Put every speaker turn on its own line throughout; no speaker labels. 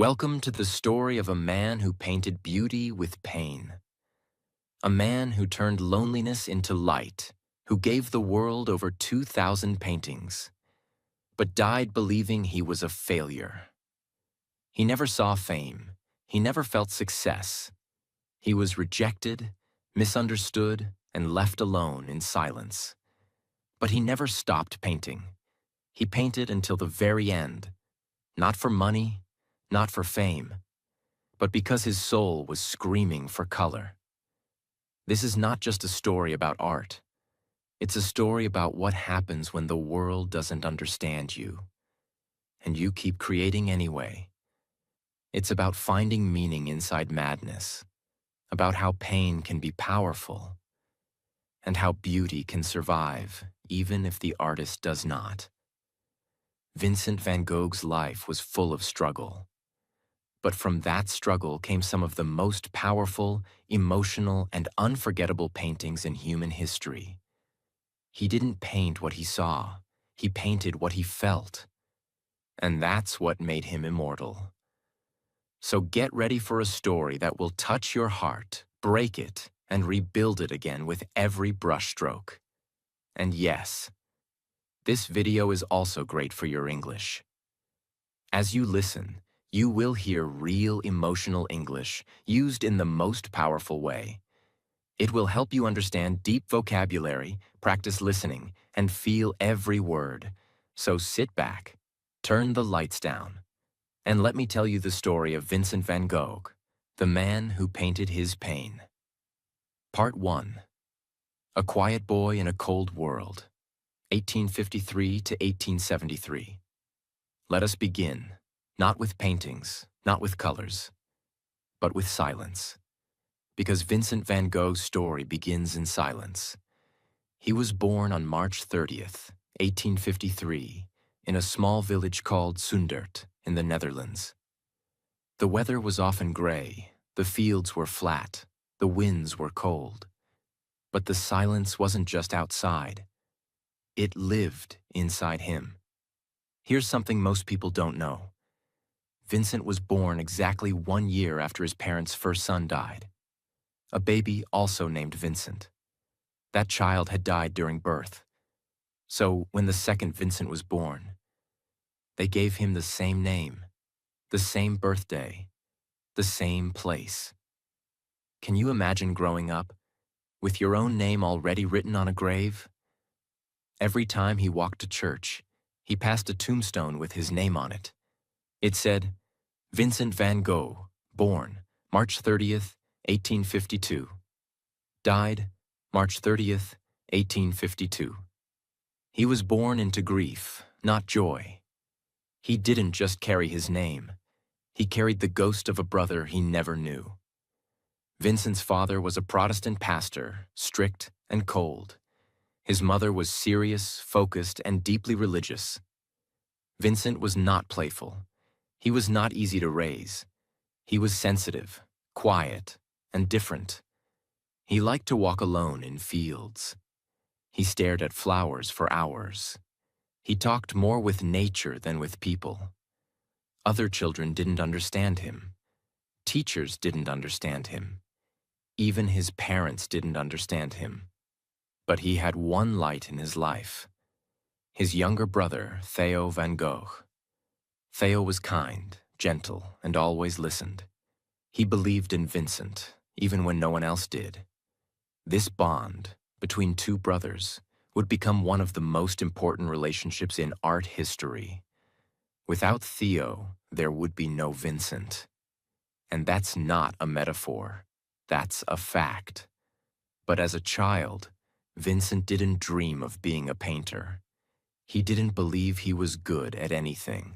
Welcome to the story of a man who painted beauty with pain. A man who turned loneliness into light, who gave the world over 2,000 paintings, but died believing he was a failure. He never saw fame. He never felt success. He was rejected, misunderstood, and left alone in silence. But he never stopped painting. He painted until the very end, not for money, not for fame, but because his soul was screaming for color. This is not just a story about art. It's a story about what happens when the world doesn't understand you, and you keep creating anyway. It's about finding meaning inside madness, about how pain can be powerful, and how beauty can survive even if the artist does not. Vincent Van Gogh's life was full of struggle. But from that struggle came some of the most powerful, emotional, and unforgettable paintings in human history. He didn't paint what he saw, he painted what he felt. And that's what made him immortal. So get ready for a story that will touch your heart, break it, and rebuild it again with every brushstroke. And yes, this video is also great for your English. As you listen, you will hear real emotional English used in the most powerful way. It will help you understand deep vocabulary, practice listening, and feel every word. So sit back, turn the lights down, and let me tell you the story of Vincent van Gogh, the man who painted his pain. Part 1. A Quiet Boy in a Cold World, 1853 to 1873. Let us begin. Not with paintings, not with colors, but with silence. Because Vincent van Gogh's story begins in silence. He was born on March 30th, 1853, in a small village called Zundert in the Netherlands. The weather was often gray, the fields were flat, the winds were cold. But the silence wasn't just outside. It lived inside him. Here's something most people don't know. Vincent was born exactly 1 year after his parents' first son died. A baby also named Vincent. That child had died during birth. So when the second Vincent was born, they gave him the same name, the same birthday, the same place. Can you imagine growing up with your own name already written on a grave? Every time he walked to church, he passed a tombstone with his name on it. It said, Vincent van Gogh, born March 30th, 1852. Died March 30th, 1852. He was born into grief, not joy. He didn't just carry his name. He carried the ghost of a brother he never knew. Vincent's father was a Protestant pastor, strict and cold. His mother was serious, focused, and deeply religious. Vincent was not playful. He was not easy to raise. He was sensitive, quiet, and different. He liked to walk alone in fields. He stared at flowers for hours. He talked more with nature than with people. Other children didn't understand him. Teachers didn't understand him. Even his parents didn't understand him. But he had one light in his life. His younger brother, Theo van Gogh. Theo was kind, gentle, and always listened. He believed in Vincent, even when no one else did. This bond between two brothers would become one of the most important relationships in art history. Without Theo, there would be no Vincent. And that's not a metaphor. That's a fact. But as a child, Vincent didn't dream of being a painter. He didn't believe he was good at anything.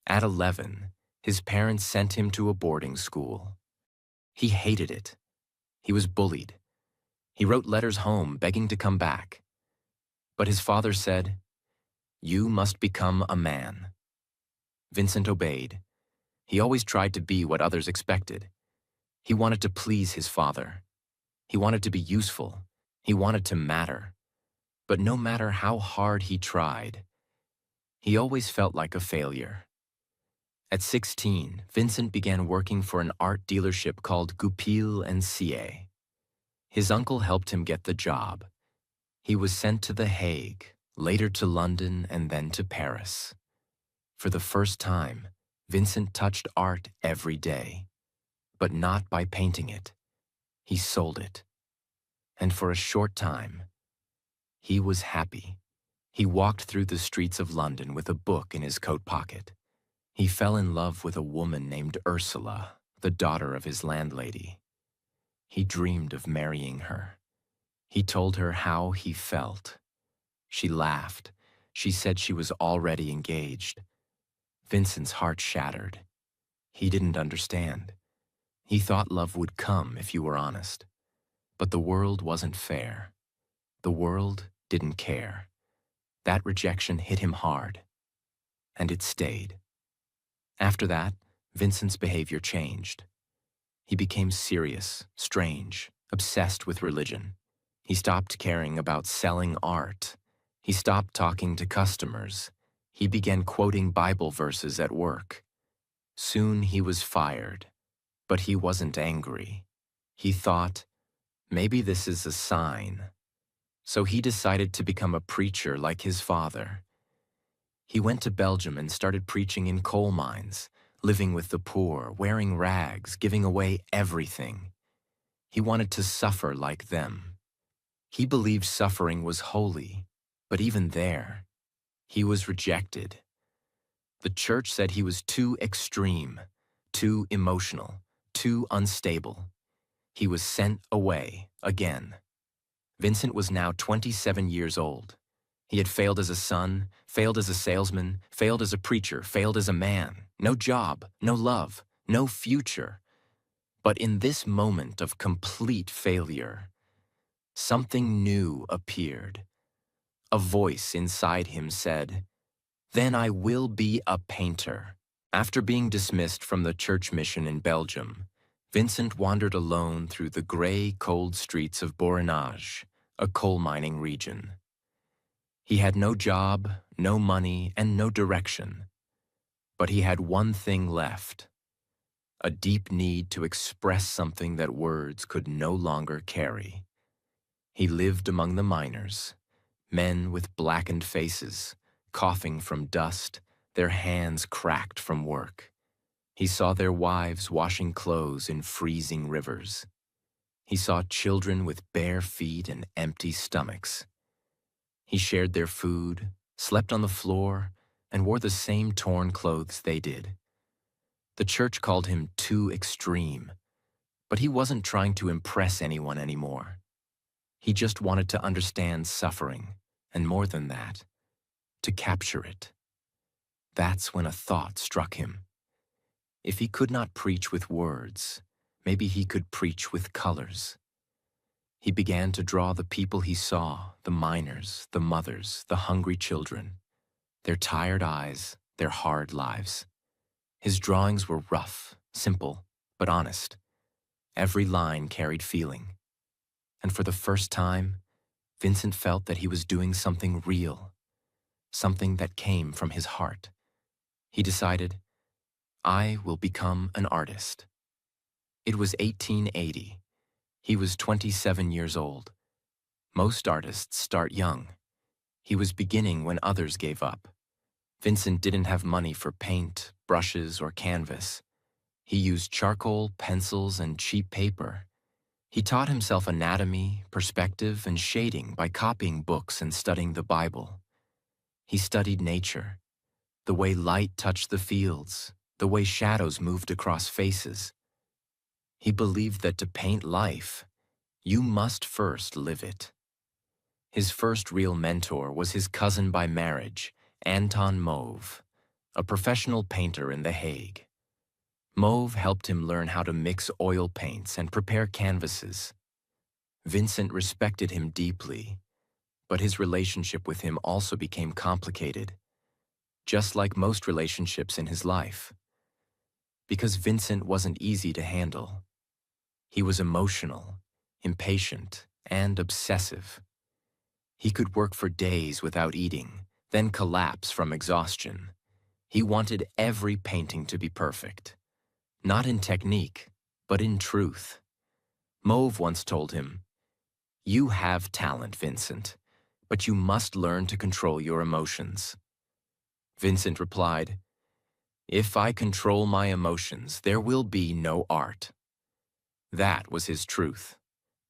At 11, his parents sent him to a boarding school. He hated it. He was bullied. He wrote letters home begging to come back. But his father said, "You must become a man." Vincent obeyed. He always tried to be what others expected. He wanted to please his father. He wanted to be useful. He wanted to matter. But no matter how hard he tried, he always felt like a failure. At 16, Vincent began working for an art dealership called Goupil and Cie. His uncle helped him get the job. He was sent to The Hague, later to London, and then to Paris. For the first time, Vincent touched art every day, but not by painting it. He sold it. And for a short time, he was happy. He walked through the streets of London with a book in his coat pocket. He fell in love with a woman named Ursula, the daughter of his landlady. He dreamed of marrying her. He told her how he felt. She laughed. She said she was already engaged. Vincent's heart shattered. He didn't understand. He thought love would come if you were honest. But the world wasn't fair. The world didn't care. That rejection hit him hard. And it stayed. After that, Vincent's behavior changed. He became serious, strange, obsessed with religion. He stopped caring about selling art. He stopped talking to customers. He began quoting Bible verses at work. Soon he was fired, but he wasn't angry. He thought, maybe this is a sign. So he decided to become a preacher like his father. He went to Belgium and started preaching in coal mines, living with the poor, wearing rags, giving away everything. He wanted to suffer like them. He believed suffering was holy, but even there, he was rejected. The church said he was too extreme, too emotional, too unstable. He was sent away again. Vincent was now 27 years old. He had failed as a son, failed as a salesman, failed as a preacher, failed as a man. No job, no love, no future. But in this moment of complete failure, something new appeared. A voice inside him said, "Then I will be a painter." After being dismissed from the church mission in Belgium, Vincent wandered alone through the gray, cold streets of Borinage, a coal mining region. He had no job, no money, and no direction. But he had one thing left: a deep need to express something that words could no longer carry. He lived among the miners, men with blackened faces, coughing from dust, their hands cracked from work. He saw their wives washing clothes in freezing rivers. He saw children with bare feet and empty stomachs. He shared their food, slept on the floor, and wore the same torn clothes they did. The church called him too extreme, but he wasn't trying to impress anyone anymore. He just wanted to understand suffering, and more than that, to capture it. That's when a thought struck him. If he could not preach with words, maybe he could preach with colors. He began to draw the people he saw, the miners, the mothers, the hungry children, their tired eyes, their hard lives. His drawings were rough, simple, but honest. Every line carried feeling. And for the first time, Vincent felt that he was doing something real, something that came from his heart. He decided, I will become an artist. It was 1880. He was 27 years old. Most artists start young. He was beginning when others gave up. Vincent didn't have money for paint, brushes, or canvas. He used charcoal, pencils, and cheap paper. He taught himself anatomy, perspective, and shading by copying books and studying the Bible. He studied nature, the way light touched the fields, the way shadows moved across faces. He believed that to paint life, you must first live it. His first real mentor was his cousin by marriage, Anton Mauve, a professional painter in The Hague. Mauve helped him learn how to mix oil paints and prepare canvases. Vincent respected him deeply, but his relationship with him also became complicated, just like most relationships in his life. Because Vincent wasn't easy to handle. He was emotional, impatient, and obsessive. He could work for days without eating, then collapse from exhaustion. He wanted every painting to be perfect, not in technique, but in truth. Mauve once told him, "You have talent, Vincent, but you must learn to control your emotions." Vincent replied, "If I control my emotions, there will be no art." That was his truth.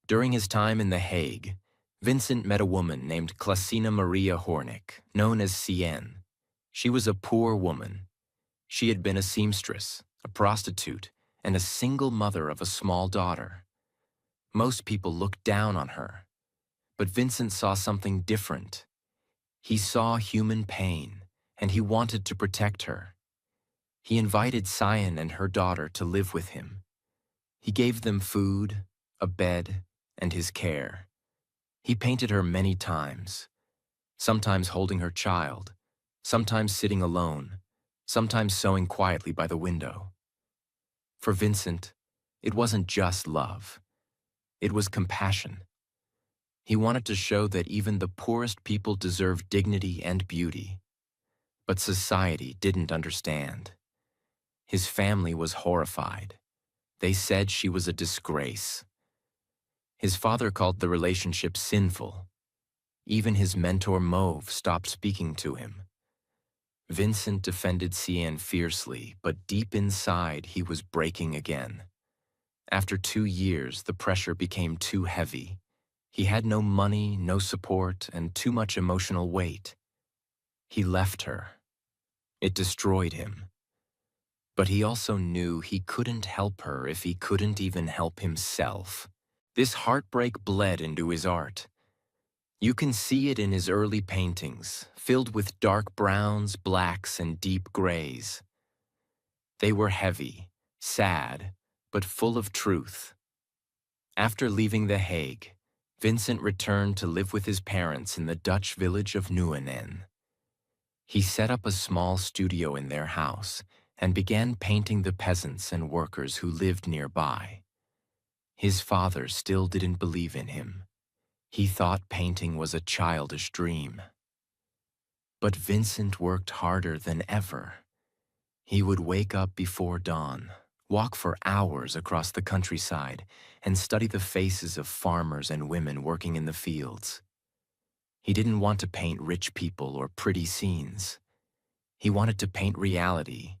During his time in The Hague, Vincent met a woman named Clasina Maria Hornick, known as Cien. She was a poor woman. She had been a seamstress, a prostitute, and a single mother of a small daughter. Most people looked down on her, but Vincent saw something different. He saw human pain, and he wanted to protect her. He invited Cien and her daughter to live with him. He gave them food, a bed, and his care. He painted her many times, sometimes holding her child, sometimes sitting alone, sometimes sewing quietly by the window. For Vincent, it wasn't just love. It was compassion. He wanted to show that even the poorest people deserve dignity and beauty. But society didn't understand. His family was horrified. They said she was a disgrace. His father called the relationship sinful. Even his mentor Mauve stopped speaking to him. Vincent defended Cien fiercely, but deep inside he was breaking again. After 2 years, the pressure became too heavy. He had no money, no support, and too much emotional weight. He left her. It destroyed him. But he also knew he couldn't help her if he couldn't even help himself. This heartbreak bled into his art. You can see it in his early paintings, filled with dark browns, blacks, and deep grays. They were heavy, sad, but full of truth. After leaving The Hague, Vincent returned to live with his parents in the Dutch village of Nieuwenen. He set up a small studio in their house and began painting the peasants and workers who lived nearby. His father still didn't believe in him. He thought painting was a childish dream. But Vincent worked harder than ever. He would wake up before dawn, walk for hours across the countryside, and study the faces of farmers and women working in the fields. He didn't want to paint rich people or pretty scenes. He wanted to paint reality,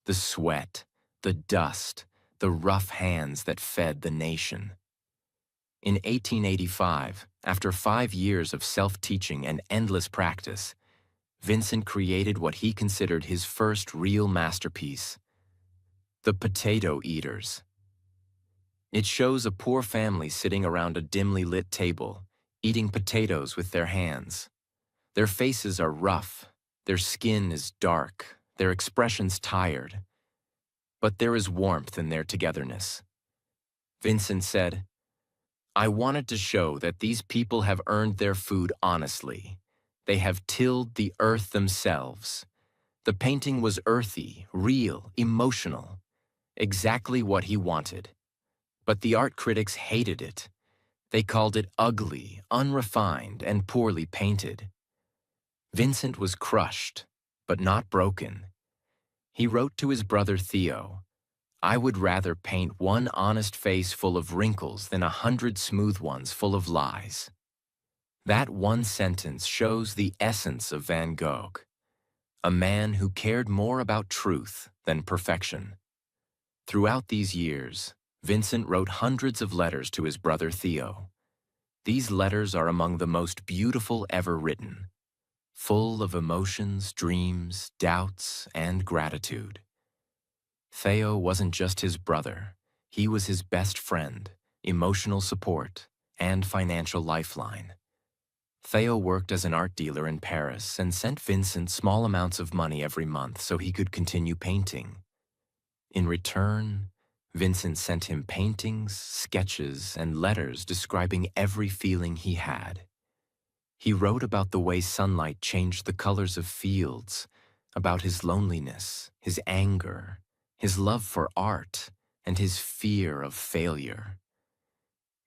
the sweat, the dust, the rough hands that fed the nation. In 1885, after 5 years of self-teaching and endless practice, Vincent created what he considered his first real masterpiece, The Potato Eaters. It shows a poor family sitting around a dimly lit table, eating potatoes with their hands. Their faces are rough, their skin is dark, their expressions tired. But there is warmth in their togetherness. Vincent said, "I wanted to show that these people have earned their food honestly. They have tilled the earth themselves." The painting was earthy, real, emotional, exactly what he wanted. But the art critics hated it. They called it ugly, unrefined, and poorly painted. Vincent was crushed, but not broken. He wrote to his brother Theo, "I would rather paint one honest face full of wrinkles than 100 smooth ones full of lies." That one sentence shows the essence of Van Gogh, a man who cared more about truth than perfection. Throughout these years, Vincent wrote hundreds of letters to his brother Theo. These letters are among the most beautiful ever written, full of emotions, dreams, doubts, and gratitude. Theo wasn't just his brother. He was his best friend, emotional support, and financial lifeline. Theo worked as an art dealer in Paris and sent Vincent small amounts of money every month so he could continue painting. In return, Vincent sent him paintings, sketches, and letters describing every feeling he had. He wrote about the way sunlight changed the colors of fields, about his loneliness, his anger, his love for art, and his fear of failure.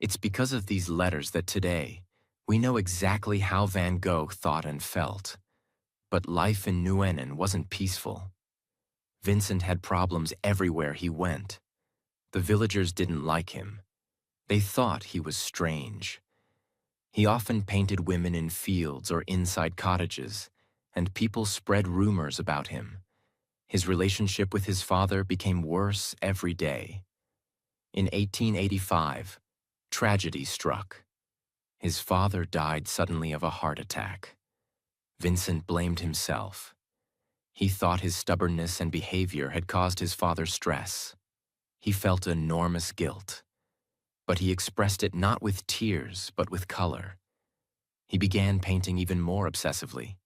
It's because of these letters that today, we know exactly how Van Gogh thought and felt. But life in Nuenen wasn't peaceful. Vincent had problems everywhere he went. The villagers didn't like him. They thought he was strange. He often painted women in fields or inside cottages, and people spread rumors about him. His relationship with his father became worse every day. In 1885, tragedy struck. His father died suddenly of a heart attack. Vincent blamed himself. He thought his stubbornness and behavior had caused his father stress. He felt enormous guilt. But he expressed it not with tears, but with color. He began painting even more obsessively.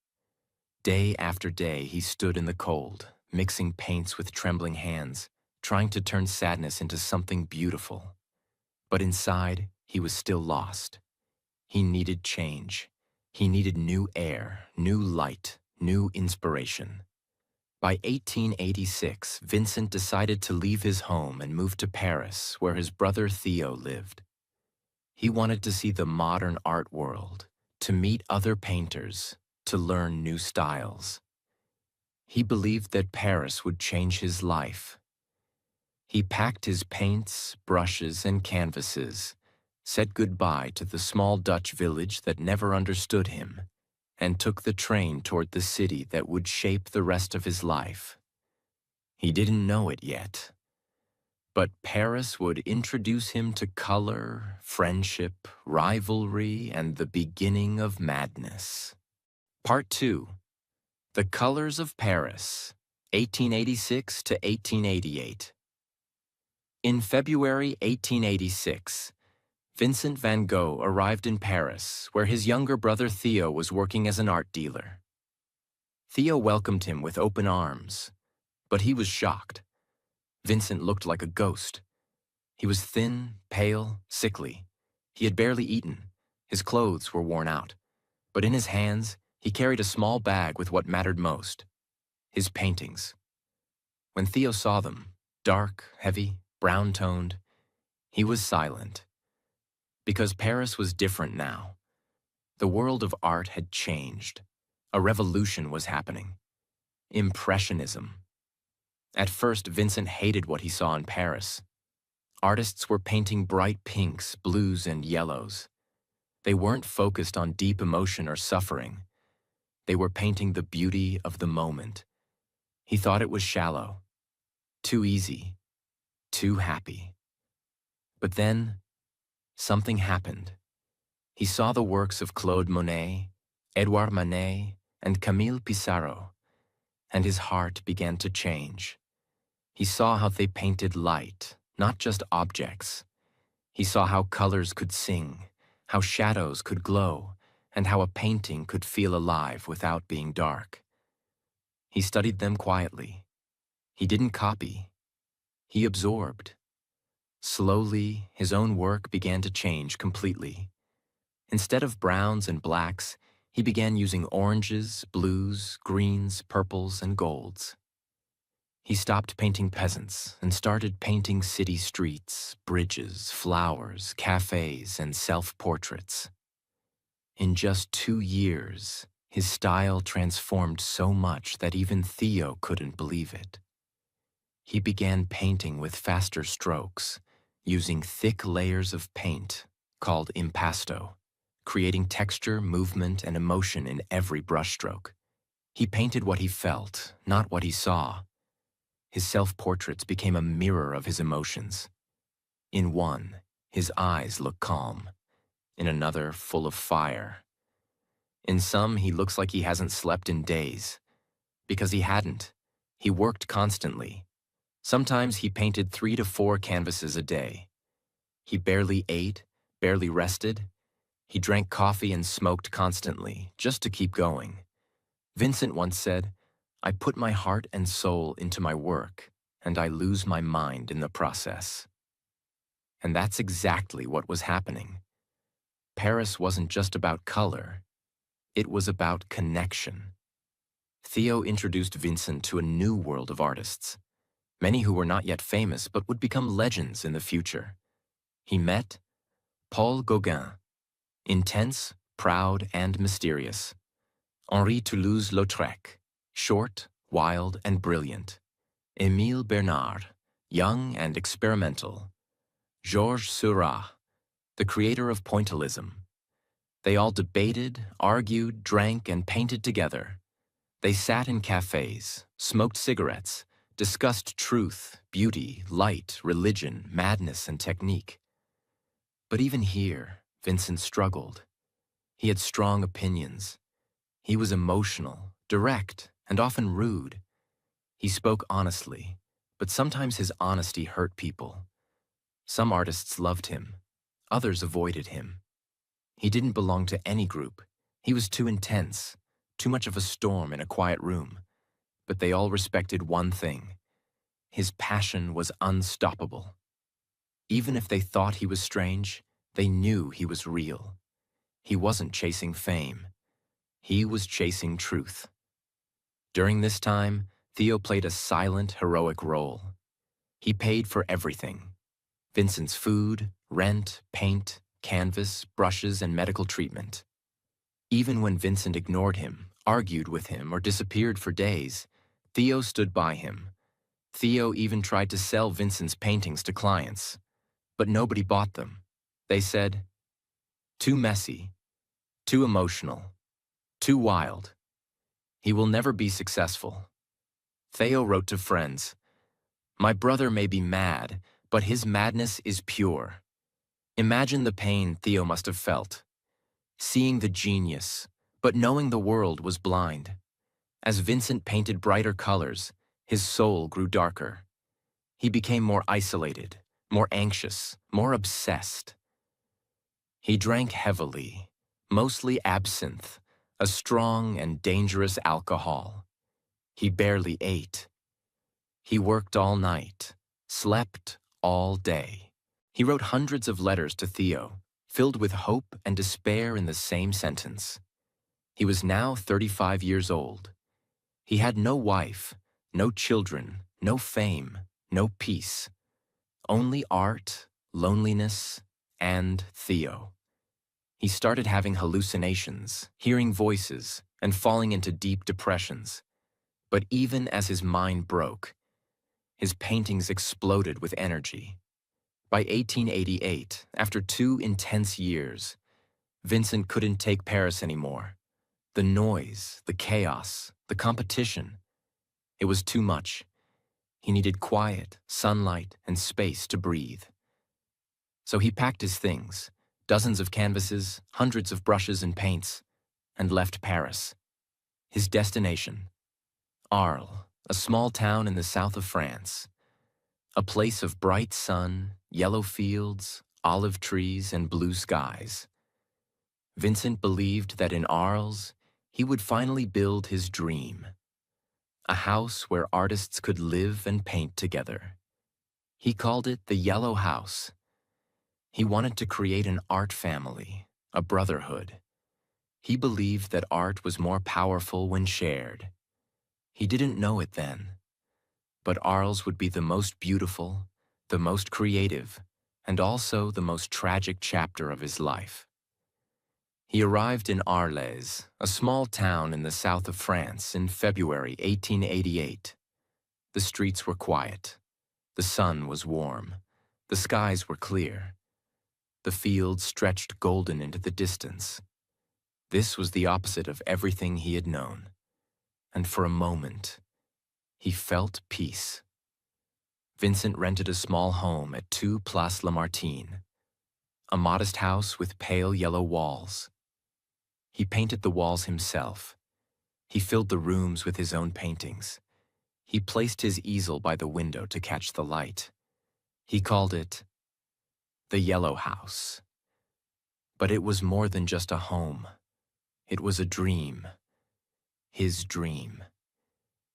Day after day, he stood in the cold, mixing paints with trembling hands, trying to turn sadness into something beautiful. But inside, he was still lost. He needed change. He needed new air, new light, new inspiration. By 1886, Vincent decided to leave his home and move to Paris, where his brother Theo lived. He wanted to see the modern art world, to meet other painters, to learn new styles. He believed that Paris would change his life. He packed his paints, brushes, and canvases, said goodbye to the small Dutch village that never understood him, and took the train toward the city that would shape the rest of his life. He didn't know it yet, but Paris would introduce him to color, friendship, rivalry, and the beginning of madness. Part 2. The Colors of Paris, 1886 to 1888. In February 1886, Vincent Van Gogh arrived in Paris, where his younger brother Theo was working as an art dealer. Theo welcomed him with open arms, but he was shocked. Vincent looked like a ghost. He was thin, pale, sickly. He had barely eaten. His clothes were worn out. But in his hands, he carried a small bag with what mattered most: his paintings. When Theo saw them, dark, heavy, brown-toned, he was silent. Because Paris was different now. The world of art had changed. A revolution was happening. Impressionism. At first, Vincent hated what he saw in Paris. Artists were painting bright pinks, blues, and yellows. They weren't focused on deep emotion or suffering. They were painting the beauty of the moment. He thought it was shallow, too easy, too happy. But then, something happened. He saw the works of Claude Monet, Edouard Manet, and Camille Pissarro, and his heart began to change. He saw how they painted light, not just objects. He saw how colors could sing, how shadows could glow, and how a painting could feel alive without being dark. He studied them quietly. He didn't copy. He absorbed. Slowly, his own work began to change completely. Instead of browns and blacks, he began using oranges, blues, greens, purples, and golds. He stopped painting peasants and started painting city streets, bridges, flowers, cafes, and self-portraits. In just 2 years, his style transformed so much that even Theo couldn't believe it. He began painting with faster strokes, using thick layers of paint, called impasto, creating texture, movement, and emotion in every brushstroke. He painted what he felt, not what he saw. His self-portraits became a mirror of his emotions. In one, his eyes look calm. In another, full of fire. In some, he looks like he hasn't slept in days. Because he hadn't. He worked constantly. Sometimes he painted 3 to 4 canvases a day. He barely ate, barely rested. He drank coffee and smoked constantly, just to keep going. Vincent once said, "I put my heart and soul into my work, and I lose my mind in the process." And that's exactly what was happening. Paris wasn't just about color. It was about connection. Theo introduced Vincent to a new world of artists, many who were not yet famous but would become legends in the future. He met Paul Gauguin, intense, proud, and mysterious. Henri Toulouse-Lautrec, short, wild, and brilliant. Émile Bernard, young and experimental. Georges Seurat, the creator of pointillism. They all debated, argued, drank, and painted together. They sat in cafes, smoked cigarettes, discussed truth, beauty, light, religion, madness, and technique. But even here, Vincent struggled. He had strong opinions. He was emotional, direct, and often rude. He spoke honestly, but sometimes his honesty hurt people. Some artists loved him. Others avoided him. He didn't belong to any group. He was too intense, too much of a storm in a quiet room. But they all respected one thing. His passion was unstoppable. Even if they thought he was strange, they knew he was real. He wasn't chasing fame. He was chasing truth. During this time, Theo played a silent, heroic role. He paid for everything. Vincent's food, rent, paint, canvas, brushes, and medical treatment. Even when Vincent ignored him, argued with him, or disappeared for days, Theo stood by him. Theo even tried to sell Vincent's paintings to clients, but nobody bought them. They said, "Too messy, too emotional, too wild. He will never be successful." Theo wrote to friends, "My brother may be mad, but his madness is pure." Imagine the pain Theo must have felt, seeing the genius, but knowing the world was blind. As Vincent painted brighter colors, his soul grew darker. He became more isolated, more anxious, more obsessed. He drank heavily, mostly absinthe, a strong and dangerous alcohol. He barely ate. He worked all night, slept all day. He wrote hundreds of letters to Theo, filled with hope and despair in the same sentence. He was now 35 years old. He had no wife, no children, no fame, no peace. Only art, loneliness, and Theo. He started having hallucinations, hearing voices, and falling into deep depressions. But even as his mind broke, his paintings exploded with energy. By 1888, after 2 intense years, Vincent couldn't take Paris anymore. The noise, the chaos, the competition. It was too much. He needed quiet, sunlight, and space to breathe. So he packed his things, dozens of canvases, hundreds of brushes and paints, and left Paris. His destination, Arles, a small town in the south of France. A place of bright sun, yellow fields, olive trees, and blue skies. Vincent believed that in Arles, he would finally build his dream. A house where artists could live and paint together. He called it the Yellow House. He wanted to create an art family, a brotherhood. He believed that art was more powerful when shared. He didn't know it then. But Arles would be the most beautiful, the most creative, and also the most tragic chapter of his life. He arrived in Arles, a small town in the south of France, in February 1888. The streets were quiet. The sun was warm. The skies were clear. The fields stretched golden into the distance. This was the opposite of everything he had known. And for a moment, he felt peace. Vincent rented a small home at 2 Place Lamartine, a modest house with pale yellow walls. He painted the walls himself. He filled the rooms with his own paintings. He placed his easel by the window to catch the light. He called it the Yellow House. But it was more than just a home. It was a dream. His dream.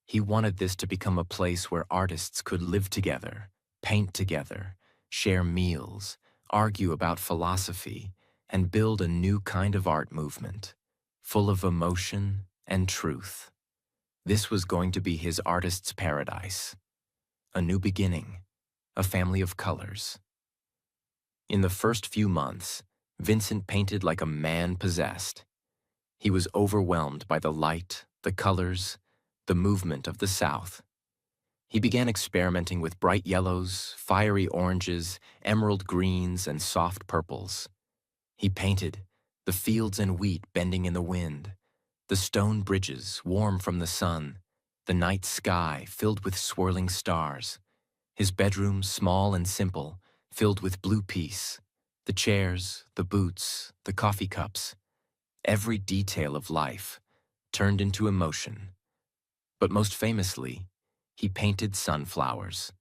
He wanted this to become a place where artists could live together, paint together, share meals, argue about philosophy, and build a new kind of art movement, full of emotion and truth. This was going to be his artist's paradise. A new beginning, a family of colors. In the first few months, Vincent painted like a man possessed. He was overwhelmed by the light, the colors, the movement of the South. He began experimenting with bright yellows, fiery oranges, emerald greens, and soft purples. He painted the fields and wheat bending in the wind, the stone bridges warm from the sun, the night sky filled with swirling stars, his bedroom small and simple, filled with blue peace, the chairs, the boots, the coffee cups, every detail of life turned into emotion. But most famously, he painted sunflowers.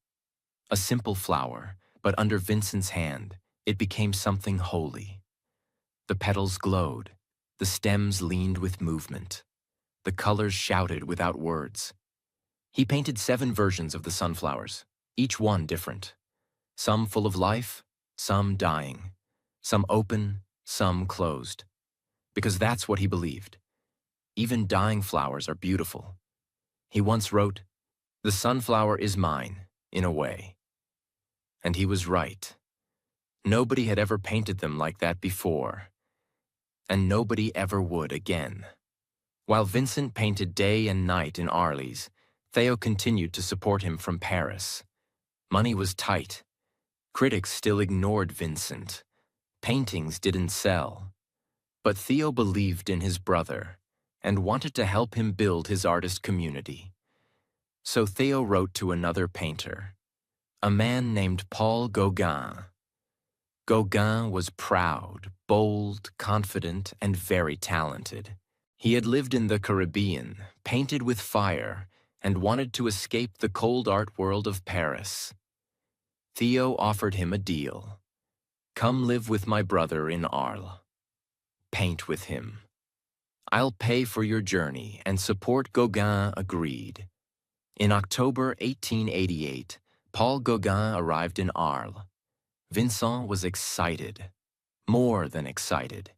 A simple flower, but under Vincent's hand, it became something holy. The petals glowed, the stems leaned with movement, the colors shouted without words. He painted 7 versions of the sunflowers, each one different. Some full of life, some dying, some open, some closed. Because that's what he believed. Even dying flowers are beautiful. He once wrote, "The sunflower is mine, in a way." And he was right. Nobody had ever painted them like that before. And nobody ever would again. While Vincent painted day and night in Arles, Theo continued to support him from Paris. Money was tight. Critics still ignored Vincent. Paintings didn't sell. But Theo believed in his brother and wanted to help him build his artist community. So Theo wrote to another painter, a man named Paul Gauguin. Gauguin was proud, bold, confident, and very talented. He had lived in the Caribbean, painted with fire, and wanted to escape the cold art world of Paris. Theo offered him a deal. "Come live with my brother in Arles. Paint with him. I'll pay for your journey," and support Gauguin agreed. In October 1888, Paul Gauguin arrived in Arles. Vincent was excited, more than excited.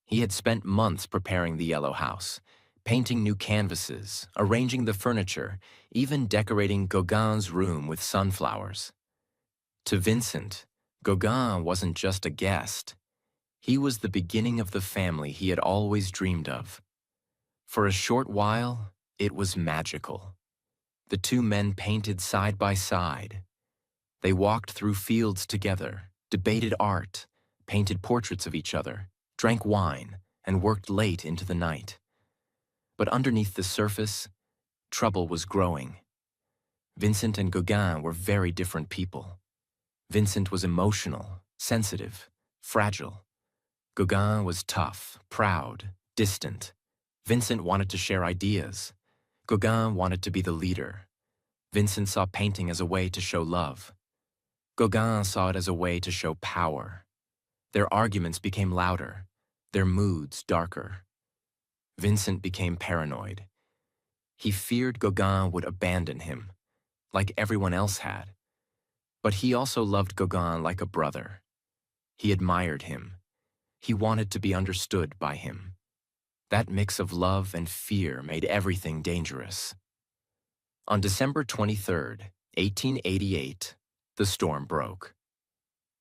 He had spent months preparing the yellow house, painting new canvases, arranging the furniture, even decorating Gauguin's room with sunflowers. To Vincent, Gauguin wasn't just a guest. He was the beginning of the family he had always dreamed of. For a short while, it was magical. The 2 men painted side by side. They walked through fields together, debated art, painted portraits of each other, drank wine, and worked late into the night. But underneath the surface, trouble was growing. Vincent and Gauguin were very different people. Vincent was emotional, sensitive, fragile. Gauguin was tough, proud, distant. Vincent wanted to share ideas. Gauguin wanted to be the leader. Vincent saw painting as a way to show love. Gauguin saw it as a way to show power. Their arguments became louder, their moods darker. Vincent became paranoid. He feared Gauguin would abandon him, like everyone else had. But he also loved Gauguin like a brother. He admired him. He wanted to be understood by him. That mix of love and fear made everything dangerous. On December 23, 1888, the storm broke.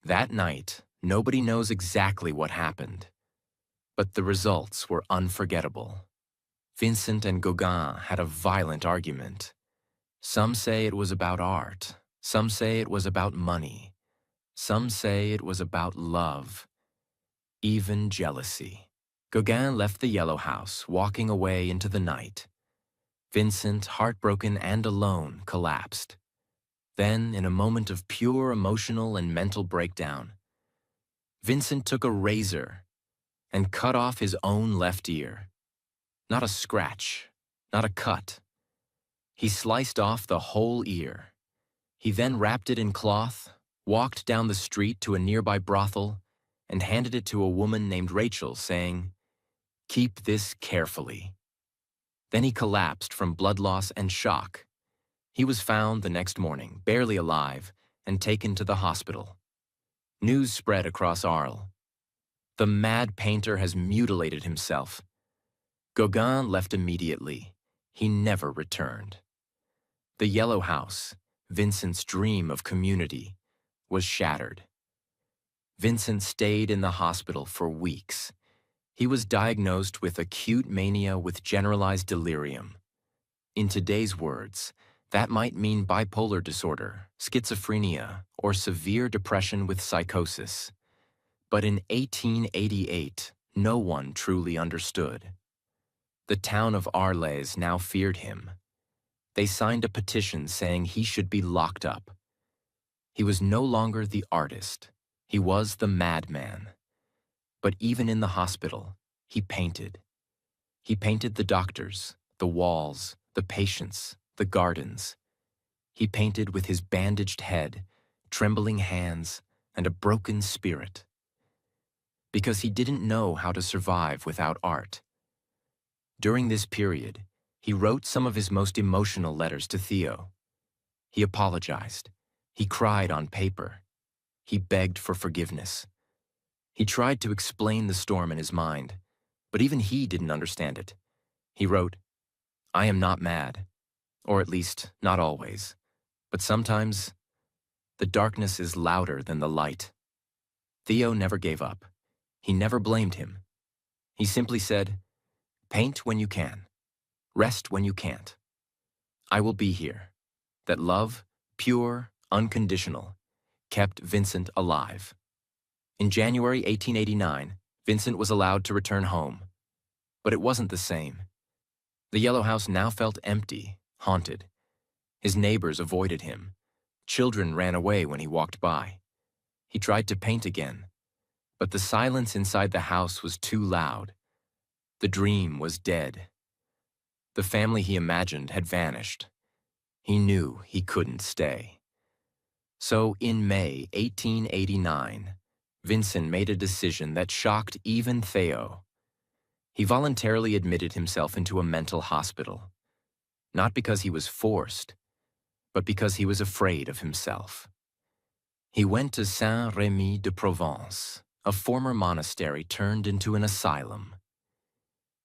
That night, nobody knows exactly what happened, but the results were unforgettable. Vincent and Gauguin had a violent argument. Some say it was about art. Some say it was about money. Some say it was about love, even jealousy. Gauguin left the yellow house, walking away into the night. Vincent, heartbroken and alone, collapsed. Then, in a moment of pure emotional and mental breakdown, Vincent took a razor and cut off his own left ear. Not a scratch, not a cut. He sliced off the whole ear. He then wrapped it in cloth, walked down the street to a nearby brothel, and handed it to a woman named Rachel, saying, "Keep this carefully." Then he collapsed from blood loss and shock. He was found the next morning, barely alive, and taken to the hospital. News spread across Arles. The mad painter has mutilated himself. Gauguin left immediately. He never returned. The yellow house, Vincent's dream of community, was shattered. Vincent stayed in the hospital for weeks. He was diagnosed with acute mania with generalized delirium. In today's words, that might mean bipolar disorder, schizophrenia, or severe depression with psychosis. But in 1888, no one truly understood. The town of Arles now feared him. They signed a petition saying he should be locked up. He was no longer the artist. He was the madman. But even in the hospital, he painted. He painted the doctors, the walls, the patients, the gardens. He painted with his bandaged head, trembling hands, and a broken spirit. Because he didn't know how to survive without art. During this period, he wrote some of his most emotional letters to Theo. He apologized. He cried on paper. He begged for forgiveness. He tried to explain the storm in his mind, but even he didn't understand it. He wrote, "I am not mad, or at least not always, but sometimes the darkness is louder than the light." Theo never gave up. He never blamed him. He simply said, "Paint when you can. Rest when you can't. I will be here." That love, pure, unconditional, kept Vincent alive. In January 1889, Vincent was allowed to return home. But it wasn't the same. The yellow house now felt empty, haunted. His neighbors avoided him. Children ran away when he walked by. He tried to paint again, but the silence inside the house was too loud. The dream was dead. The family he imagined had vanished. He knew he couldn't stay. So in May 1889, Vincent made a decision that shocked even Theo. He voluntarily admitted himself into a mental hospital, not because he was forced, but because he was afraid of himself. He went to Saint-Rémy de Provence, a former monastery turned into an asylum.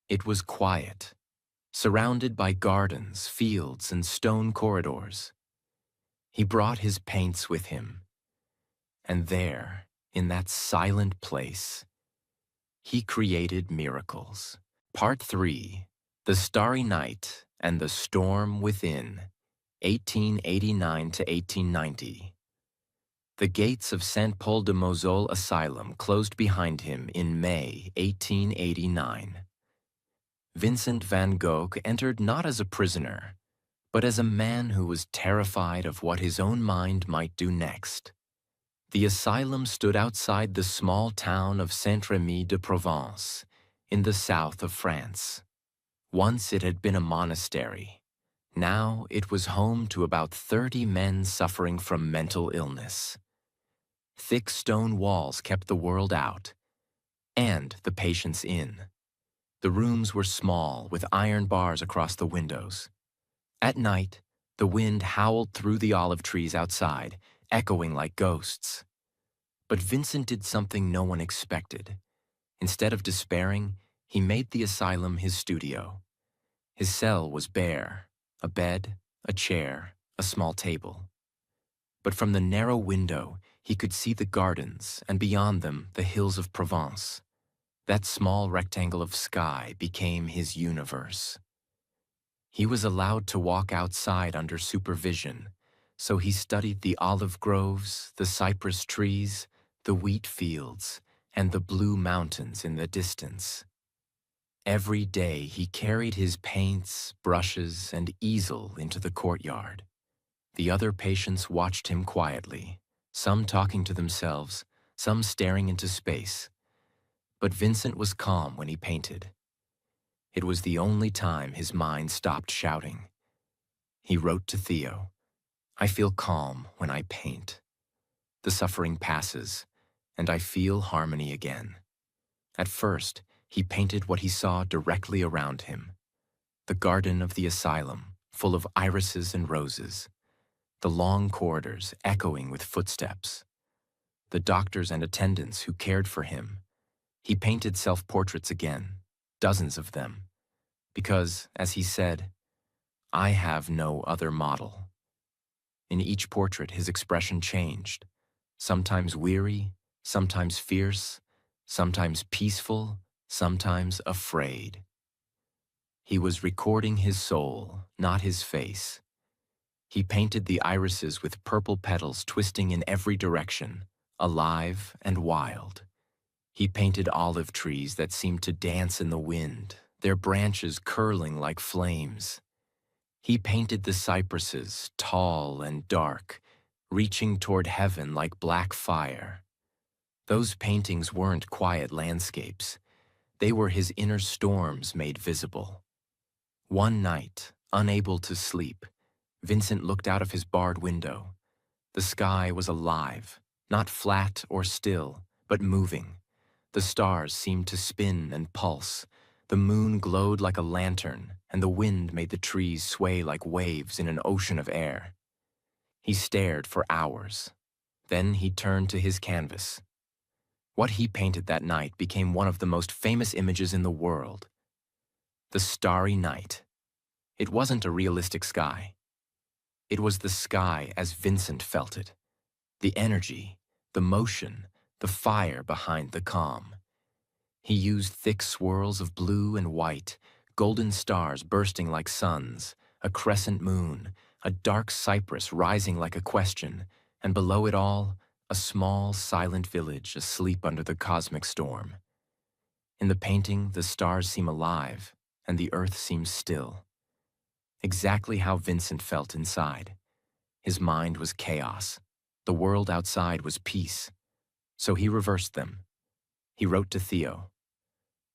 It was quiet, surrounded by gardens, fields, and stone corridors. He brought his paints with him, and there, in that silent place, he created miracles. Part 3, The Starry Night and the Storm Within, 1889 to 1890. The gates of Saint Paul de Moselle Asylum closed behind him in May 1889. Vincent Van Gogh entered not as a prisoner, but as a man who was terrified of what his own mind might do next. The asylum stood outside the small town of Saint-Rémy de Provence, in the south of France. Once it had been a monastery. Now it was home to about 30 men suffering from mental illness. Thick stone walls kept the world out, and the patients in. The rooms were small, with iron bars across the windows. At night, the wind howled through the olive trees outside, echoing like ghosts. But Vincent did something no one expected. Instead of despairing, he made the asylum his studio. His cell was bare, a bed, a chair, a small table. But from the narrow window, he could see the gardens, and beyond them, the hills of Provence. That small rectangle of sky became his universe. He was allowed to walk outside under supervision, so he studied the olive groves, the cypress trees, the wheat fields, and the blue mountains in the distance. Every day he carried his paints, brushes, and easel into the courtyard. The other patients watched him quietly, some talking to themselves, some staring into space. But Vincent was calm when he painted. It was the only time his mind stopped shouting. He wrote to Theo, "I feel calm when I paint. The suffering passes, and I feel harmony again." At first, he painted what he saw directly around him. The garden of the asylum, full of irises and roses. The long corridors echoing with footsteps. The doctors and attendants who cared for him. He painted self-portraits again, dozens of them, because, as he said, "I have no other model." In each portrait, his expression changed, sometimes weary, sometimes fierce, sometimes peaceful, sometimes afraid. He was recording his soul, not his face. He painted the irises with purple petals twisting in every direction, alive and wild. He painted olive trees that seemed to dance in the wind, their branches curling like flames. He painted the cypresses, tall and dark, reaching toward heaven like black fire. Those paintings weren't quiet landscapes. They were his inner storms made visible. One night, unable to sleep, Vincent looked out of his barred window. The sky was alive, not flat or still, but moving. The stars seemed to spin and pulse. The moon glowed like a lantern, and the wind made the trees sway like waves in an ocean of air. He stared for hours. Then he turned to his canvas. What he painted that night became one of the most famous images in the world. The starry night. It wasn't a realistic sky. It was the sky as Vincent felt it. The energy, the motion, the fire behind the calm. He used thick swirls of blue and white, golden stars bursting like suns, a crescent moon, a dark cypress rising like a question, and below it all, a small, silent village asleep under the cosmic storm. In the painting, the stars seem alive, and the earth seems still. Exactly how Vincent felt inside. His mind was chaos. The world outside was peace. So he reversed them. He wrote to Theo.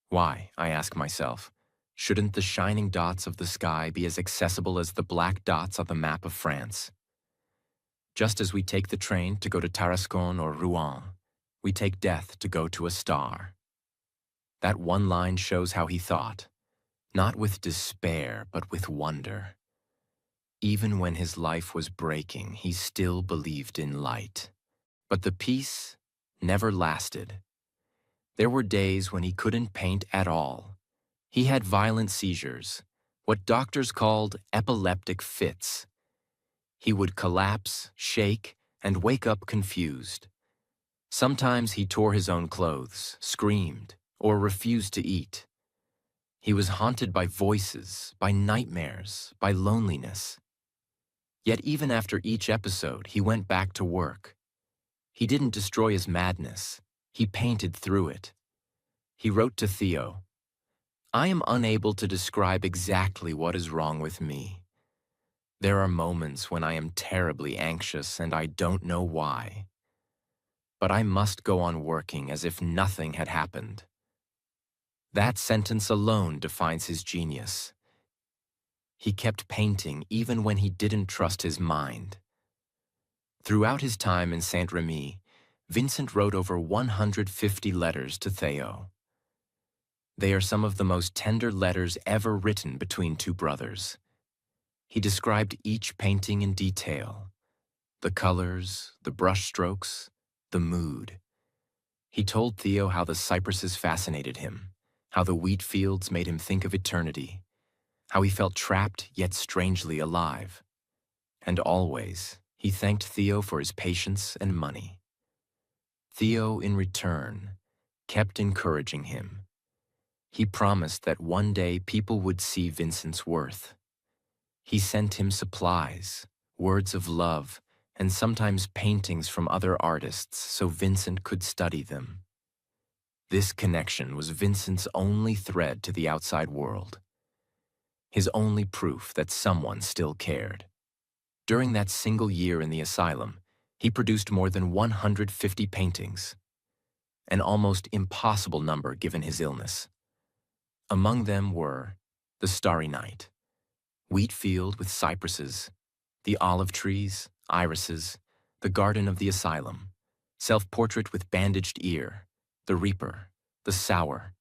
Why, I ask myself, shouldn't the shining dots of the sky be as accessible as the black dots on the map of France? Just as we take the train to go to Tarascon or Rouen, we take death to go to a star. That one line shows how he thought, not with despair, but with wonder. Even when his life was breaking, he still believed in light. But the peace never lasted. There were days when he couldn't paint at all. He had violent seizures, what doctors called epileptic fits. He would collapse, shake, and wake up confused. Sometimes he tore his own clothes, screamed, or refused to eat. He was haunted by voices, by nightmares, by loneliness. Yet even after each episode, he went back to work. He didn't destroy his madness. He painted through it. He wrote to Theo, I am unable to describe exactly what is wrong with me. There are moments when I am terribly anxious and I don't know why. But I must go on working as if nothing had happened. That sentence alone defines his genius. He kept painting even when he didn't trust his mind. Throughout his time in Saint-Rémy, Vincent wrote over 150 letters to Theo. They are some of the most tender letters ever written between two brothers. He described each painting in detail, the colors, the brushstrokes, the mood. He told Theo how the cypresses fascinated him, how the wheat fields made him think of eternity, how he felt trapped yet strangely alive. And always, he thanked Theo for his patience and money. Theo, in return, kept encouraging him. He promised that one day people would see Vincent's worth. He sent him supplies, words of love, and sometimes paintings from other artists so Vincent could study them. This connection was Vincent's only thread to the outside world, his only proof that someone still cared. During that single year in the asylum, he produced more than 150 paintings, an almost impossible number given his illness. Among them were The Starry Night, Wheat Field with Cypresses, The Olive Trees, Irises, The Garden of the Asylum, Self-Portrait with Bandaged Ear, The Reaper, The Sour.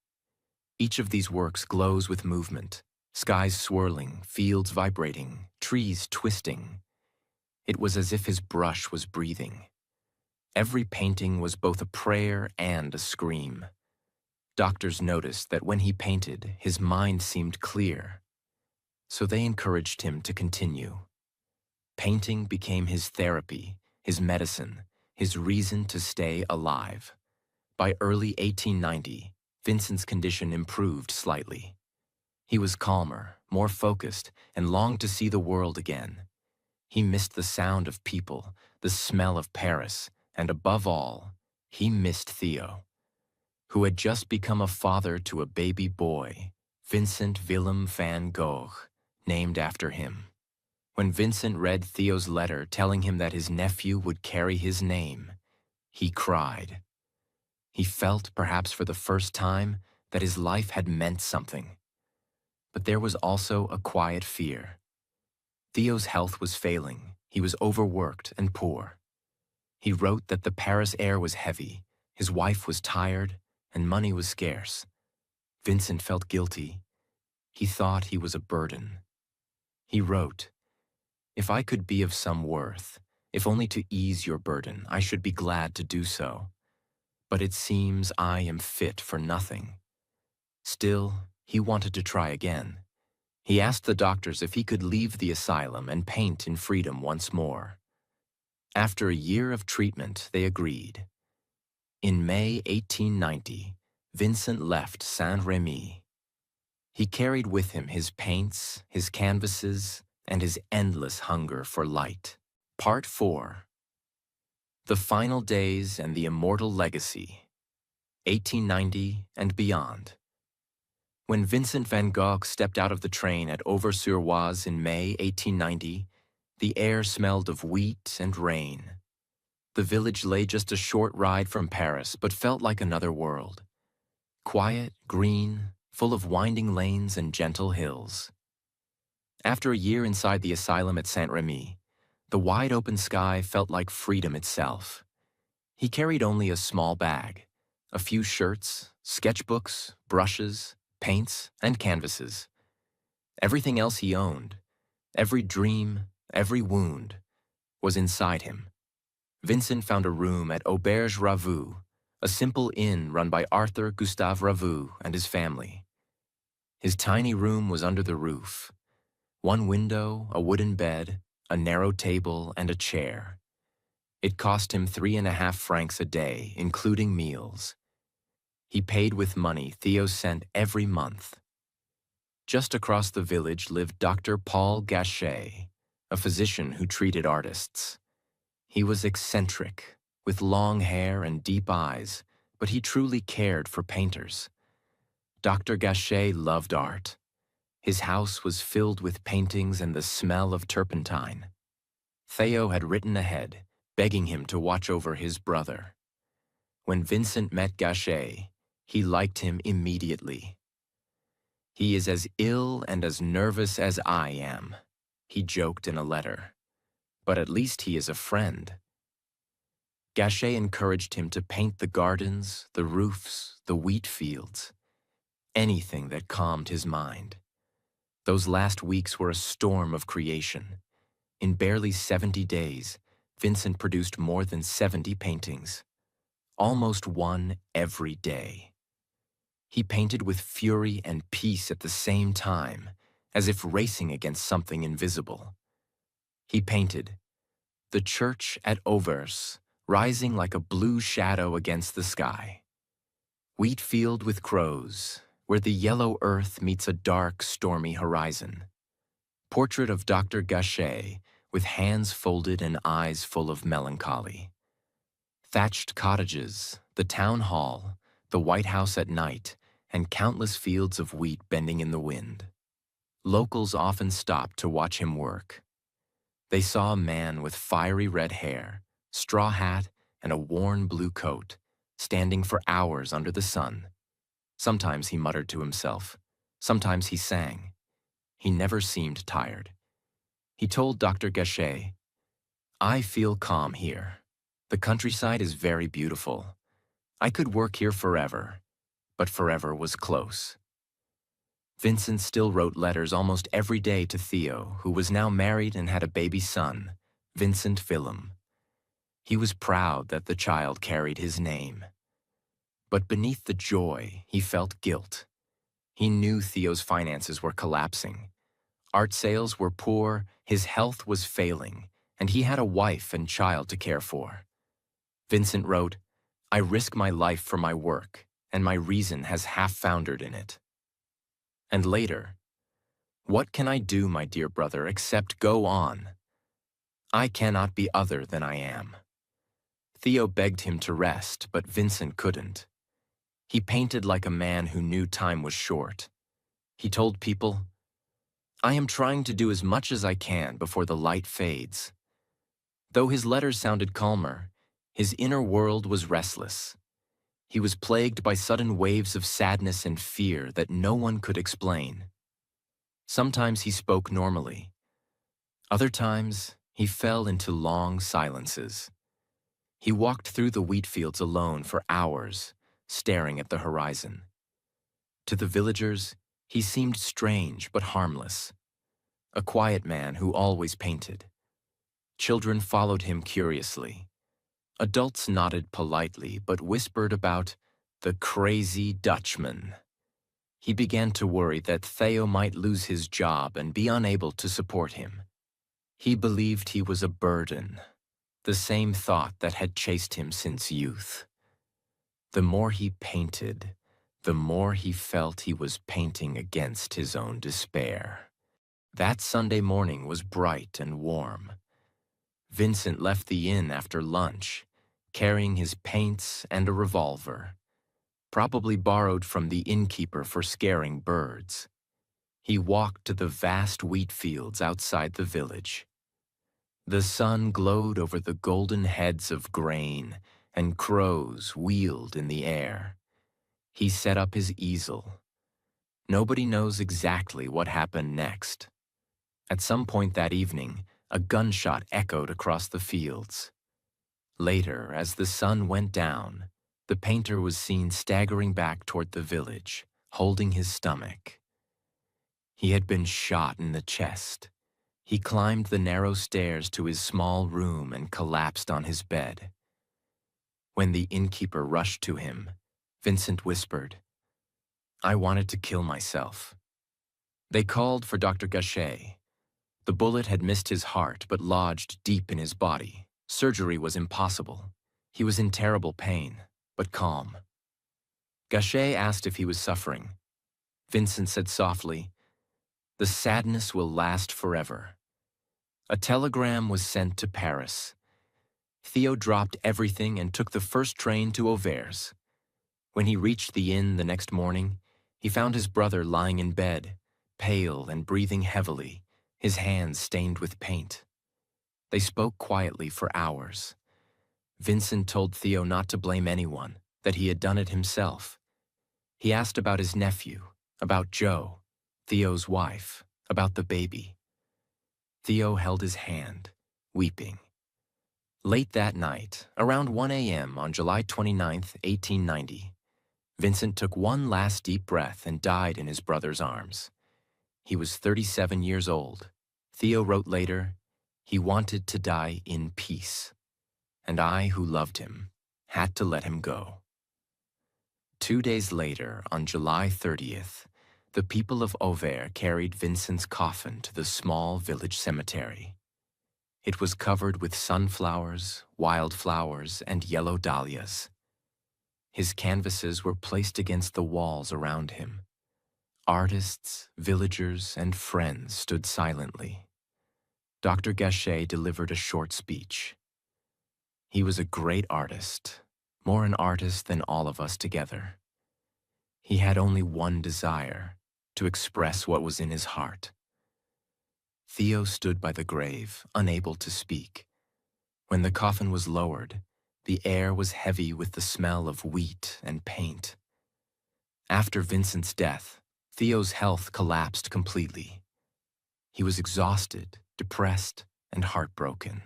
Each of these works glows with movement, skies swirling, fields vibrating, trees twisting. It was as if his brush was breathing. Every painting was both a prayer and a scream. Doctors noticed that when he painted, his mind seemed clear. So they encouraged him to continue. Painting became his therapy, his medicine, his reason to stay alive. By early 1890, Vincent's condition improved slightly. He was calmer, more focused, and longed to see the world again. He missed the sound of people, the smell of Paris, and above all, he missed Theo, who had just become a father to a baby boy, Vincent Willem van Gogh, named after him. When Vincent read Theo's letter telling him that his nephew would carry his name, he cried. He felt, perhaps for the first time, that his life had meant something. But there was also a quiet fear. Theo's health was failing. He was overworked and poor. He wrote that the Paris air was heavy, his wife was tired, and money was scarce. Vincent felt guilty. He thought he was a burden. He wrote, "If I could be of some worth, if only to ease your burden, I should be glad to do so. But it seems I am fit for nothing." Still, he wanted to try again. He asked the doctors if he could leave the asylum and paint in freedom once more. After a year of treatment, they agreed. In May 1890, Vincent left Saint-Rémy. He carried with him his paints, his canvases, and his endless hunger for light. Part 4. The Final Days and the Immortal Legacy, 1890 and beyond. When Vincent van Gogh stepped out of the train at Auvers-sur-Oise in May 1890, the air smelled of wheat and rain. The village lay just a short ride from Paris, but felt like another world. Quiet, green, full of winding lanes and gentle hills. After a year inside the asylum at Saint-Rémy, the wide-open sky felt like freedom itself. He carried only a small bag, a few shirts, sketchbooks, brushes, paints, and canvases. Everything else he owned, every dream, every wound, was inside him. Vincent found a room at Auberge Ravoux, a simple inn run by Arthur Gustave Ravoux and his family. His tiny room was under the roof. One window, a wooden bed, a narrow table, and a chair. It cost him 3.5 francs a day, including meals. He paid with money Theo sent every month. Just across the village lived Dr. Paul Gachet, a physician who treated artists. He was eccentric, with long hair and deep eyes, but he truly cared for painters. Dr. Gachet loved art. His house was filled with paintings and the smell of turpentine. Theo had written ahead, begging him to watch over his brother. When Vincent met Gachet, he liked him immediately. "He is as ill and as nervous as I am," he joked in a letter. "But at least he is a friend." Gachet encouraged him to paint the gardens, the roofs, the wheat fields, anything that calmed his mind. Those last weeks were a storm of creation. In barely 70 days, Vincent produced more than 70 paintings, almost one every day. He painted with fury and peace at the same time, as if racing against something invisible. He painted the church at Auvers, rising like a blue shadow against the sky. Wheat field with crows, where the yellow earth meets a dark, stormy horizon. Portrait of Dr. Gachet, with hands folded and eyes full of melancholy. Thatched cottages, the town hall, the White House at night, and countless fields of wheat bending in the wind. Locals often stopped to watch him work. They saw a man with fiery red hair, straw hat, and a worn blue coat, standing for hours under the sun. Sometimes he muttered to himself. Sometimes he sang. He never seemed tired. He told Dr. Gachet, "I feel calm here. The countryside is very beautiful. I could work here forever," but forever was close. Vincent still wrote letters almost every day to Theo, who was now married and had a baby son, Vincent Willem. He was proud that the child carried his name. But beneath the joy, he felt guilt. He knew Theo's finances were collapsing. Art sales were poor, his health was failing, and he had a wife and child to care for. Vincent wrote, "I risk my life for my work, and my reason has half foundered in it. And later, what can I do, my dear brother, except go on? I cannot be other than I am. Theo begged him to rest, but Vincent couldn't. He painted like a man who knew time was short. He told people, I am trying to do as much as I can before the light fades. Though his letters sounded calmer, his inner world was restless. He was plagued by sudden waves of sadness and fear that no one could explain. Sometimes he spoke normally. Other times, he fell into long silences. He walked through the wheat fields alone for hours, staring at the horizon. To the villagers, he seemed strange but harmless. A quiet man who always painted. Children followed him curiously. Adults nodded politely but whispered about the crazy Dutchman. He began to worry that Theo might lose his job and be unable to support him. He believed he was a burden, the same thought that had chased him since youth. The more he painted, the more he felt he was painting against his own despair. That Sunday morning was bright and warm. Vincent left the inn after lunch, carrying his paints and a revolver, probably borrowed from the innkeeper for scaring birds. He walked to the vast wheat fields outside the village. The sun glowed over the golden heads of grain, and crows wheeled in the air. He set up his easel. Nobody knows exactly what happened next. At some point that evening, a gunshot echoed across the fields. Later, as the sun went down, the painter was seen staggering back toward the village, holding his stomach. He had been shot in the chest. He climbed the narrow stairs to his small room and collapsed on his bed. When the innkeeper rushed to him, Vincent whispered, I wanted to kill myself. They called for Dr. Gachet. The bullet had missed his heart but lodged deep in his body. Surgery was impossible. He was in terrible pain, but calm. Gachet asked if he was suffering. Vincent said softly, the sadness will last forever. A telegram was sent to Paris. Theo dropped everything and took the first train to Auvers. When he reached the inn the next morning, he found his brother lying in bed, pale and breathing heavily, his hands stained with paint. They spoke quietly for hours. Vincent told Theo not to blame anyone, that he had done it himself. He asked about his nephew, about Jo, Theo's wife, about the baby. Theo held his hand, weeping. Late that night, around 1 a.m. on July 29, 1890, Vincent took one last deep breath and died in his brother's arms. He was 37 years old. Theo wrote later, he wanted to die in peace, and I, who loved him, had to let him go. 2 days later, on July 30th, the people of Auvers carried Vincent's coffin to the small village cemetery. It was covered with sunflowers, wildflowers, and yellow dahlias. His canvases were placed against the walls around him. Artists, villagers, and friends stood silently. Dr. Gachet delivered a short speech. He was a great artist, more an artist than all of us together. He had only one desire, to express what was in his heart. Theo stood by the grave, unable to speak. When the coffin was lowered, the air was heavy with the smell of wheat and paint. After Vincent's death, Theo's health collapsed completely. He was exhausted, depressed, and heartbroken.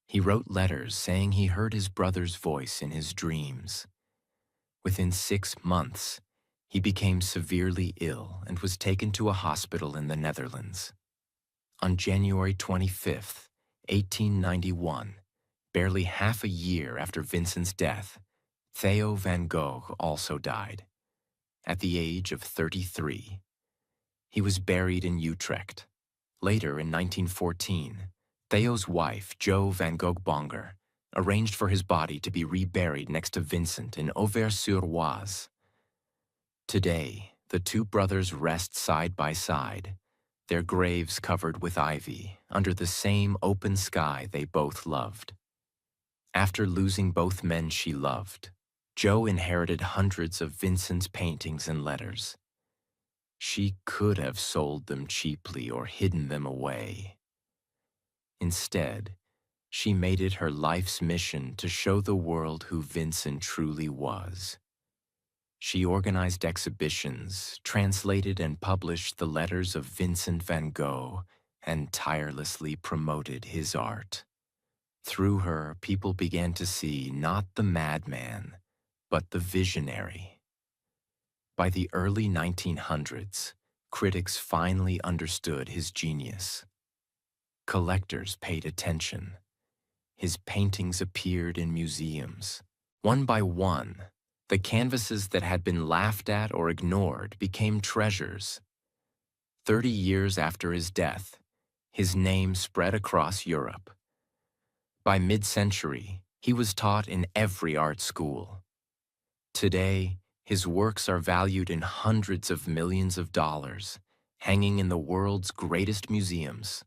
He wrote letters saying he heard his brother's voice in his dreams. Within 6 months, he became severely ill and was taken to a hospital in the Netherlands. On January 25, 1891, barely half a year after Vincent's death, Theo Van Gogh also died, at the age of 33. He was buried in Utrecht. Later, in 1914, Theo's wife, Jo Van Gogh Bonger, arranged for his body to be reburied next to Vincent in Auvers-sur-Oise. Today, the two brothers rest side by side, their graves covered with ivy, under the same open sky they both loved. After losing both men she loved, Jo inherited hundreds of Vincent's paintings and letters. She could have sold them cheaply or hidden them away. Instead, she made it her life's mission to show the world who Vincent truly was. She organized exhibitions, translated and published the letters of Vincent Van Gogh, and tirelessly promoted his art. Through her, people began to see not the madman, but the visionary. By the early 1900s, critics finally understood his genius. Collectors paid attention. His paintings appeared in museums. One by one, the canvases that had been laughed at or ignored became treasures. 30 years after his death, his name spread across Europe. By mid-century, he was taught in every art school. Today, his works are valued in hundreds of millions of dollars, hanging in the world's greatest museums: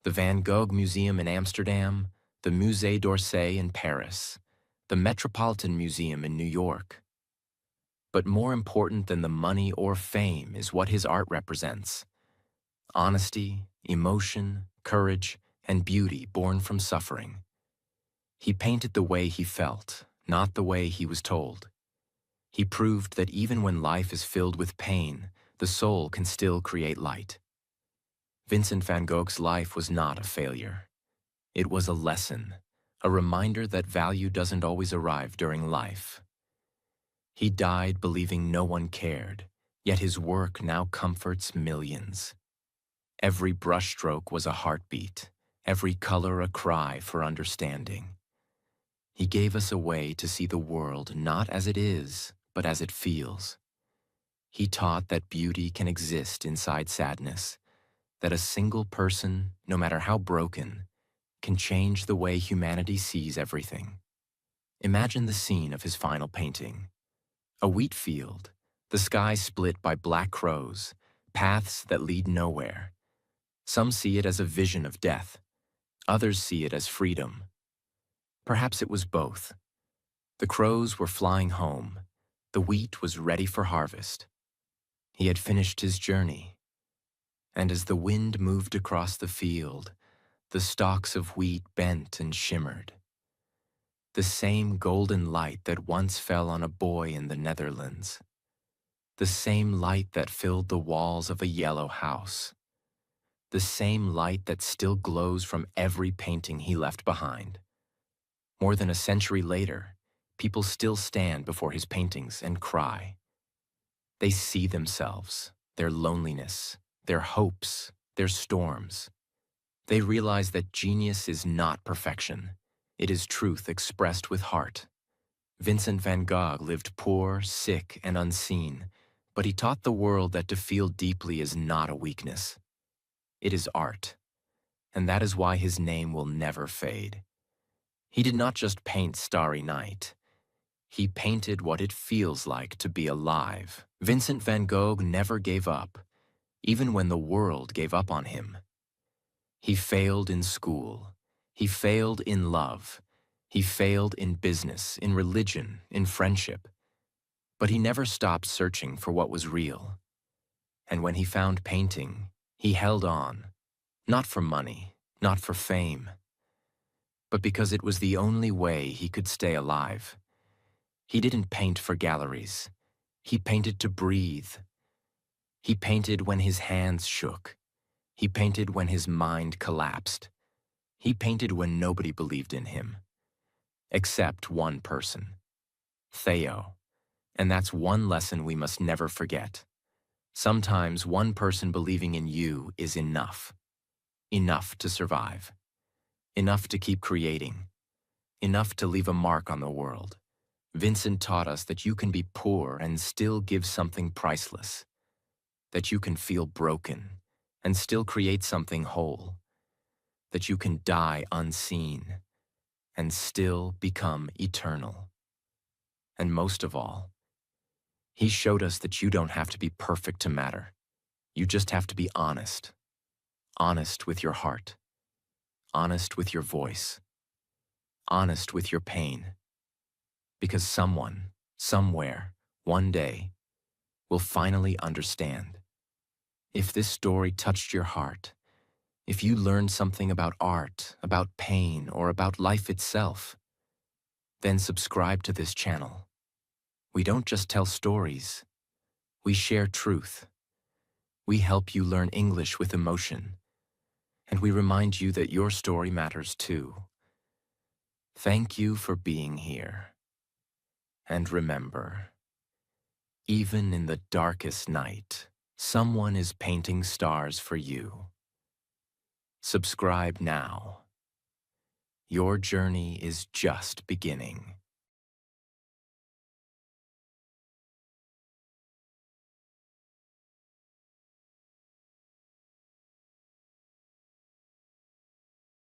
the Van Gogh Museum in Amsterdam, the Musée d'Orsay in Paris, the Metropolitan Museum in New York. But more important than the money or fame is what his art represents: honesty, emotion, courage, and beauty born from suffering. He painted the way he felt, not the way he was told. He proved that even when life is filled with pain, the soul can still create light. Vincent van Gogh's life was not a failure. It was a lesson, a reminder that value doesn't always arrive during life. He died believing no one cared, yet his work now comforts millions. Every brushstroke was a heartbeat, every color a cry for understanding. He gave us a way to see the world not as it is, but as it feels. He taught that beauty can exist inside sadness, that a single person, no matter how broken, can change the way humanity sees everything. Imagine the scene of his final painting. A wheat field, the sky split by black crows, paths that lead nowhere. Some see it as a vision of death. Others see it as freedom. Perhaps it was both. The crows were flying home. The wheat was ready for harvest. He had finished his journey. And as the wind moved across the field, the stalks of wheat bent and shimmered. The same golden light that once fell on a boy in the Netherlands. The same light that filled the walls of a yellow house. The same light that still glows from every painting he left behind. More than a century later, people still stand before his paintings and cry. They see themselves, their loneliness, their hopes, their storms. They realize that genius is not perfection. It is truth expressed with heart. Vincent van Gogh lived poor, sick, and unseen, but he taught the world that to feel deeply is not a weakness. It is art, and that is why his name will never fade. He did not just paint Starry Night. He painted what it feels like to be alive. Vincent van Gogh never gave up, even when the world gave up on him. He failed in school. He failed in love. He failed in business, in religion, in friendship. But he never stopped searching for what was real. And when he found painting, he held on, not for money, not for fame, but because it was the only way he could stay alive. He didn't paint for galleries. He painted to breathe. He painted when his hands shook. He painted when his mind collapsed. He painted when nobody believed in him. Except one person, Theo. And that's one lesson we must never forget. Sometimes one person believing in you is enough. Enough to survive. Enough to keep creating. Enough to leave a mark on the world. Vincent taught us that you can be poor and still give something priceless. That you can feel broken and still create something whole. That you can die unseen and still become eternal. And most of all, he showed us that you don't have to be perfect to matter. You just have to be honest. Honest with your heart. Honest with your voice. Honest with your pain. Because someone, somewhere, one day, will finally understand. If this story touched your heart, if you learned something about art, about pain, or about life itself, then subscribe to this channel. We don't just tell stories, we share truth. We help you learn English with emotion, and we remind you that your story matters too. Thank you for being here. And remember, even in the darkest night, someone is painting stars for you. Subscribe now. Your journey is just beginning.